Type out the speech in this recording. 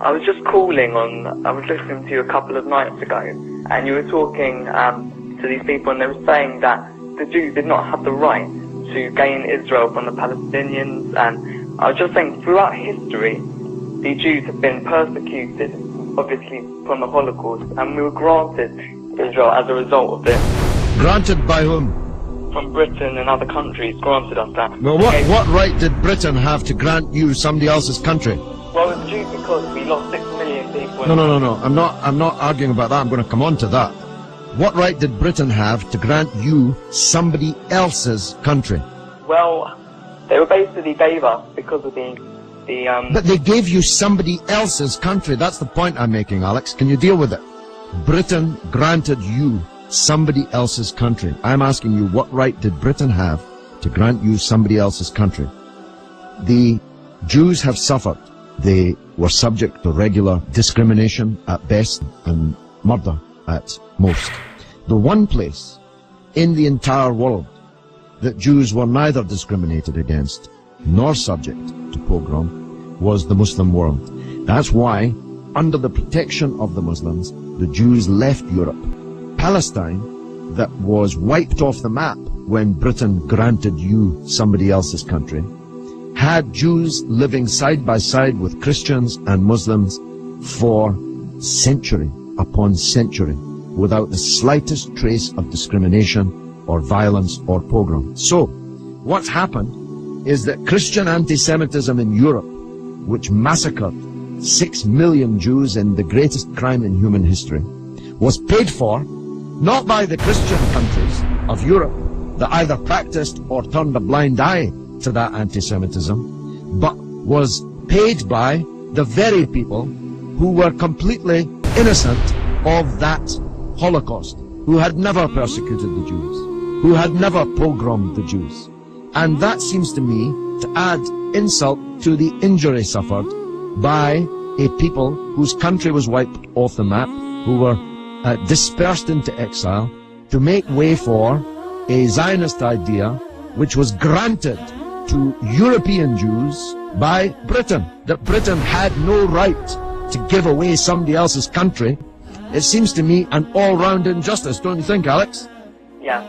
I was just calling on, I was listening to you a couple of nights ago, and you were talking to these people, and they were saying that the Jews did not have the right to gain Israel from the Palestinians, and I was just saying, throughout history, the Jews have been persecuted, obviously, from the Holocaust, and we were granted Israel as a result of this. Granted by whom? From Britain and other countries granted us that. Well, what right did Britain have to grant you somebody else's country? Well, it's due because we lost 6 million people. No. I'm not arguing about that. I'm going to come on to that. What right did Britain have to grant you somebody else's country? Well, they were basically gave us because of the But they gave you somebody else's country. That's the point I'm making, Alex. Can you deal with it? Britain granted you somebody else's country. I'm asking you, what right did Britain have to grant you somebody else's country? The Jews have suffered. They were subject to regular discrimination at best and murder at most. The one place in the entire world that Jews were neither discriminated against nor subject to pogrom was the Muslim world. That's why, under the protection of the Muslims, the Jews left Europe. Palestine, that was wiped off the map when Britain granted you somebody else's country, had Jews living side by side with Christians and Muslims for century upon century without the slightest trace of discrimination or violence or pogrom. So, what's happened is that Christian anti-Semitism in Europe, which massacred 6 million Jews in the greatest crime in human history, was paid for not by the Christian countries of Europe that either practiced or turned a blind eye to that anti-Semitism, but was paid by the very people who were completely innocent of that Holocaust, who had never persecuted the Jews, who had never pogromed the Jews. And that seems to me to add insult to the injury suffered by a people whose country was wiped off the map, who were dispersed into exile, to make way for a Zionist idea which was granted to European Jews by Britain, that Britain had no right to give away somebody else's country. It seems to me an all-round injustice, don't you think, Alex? Yeah.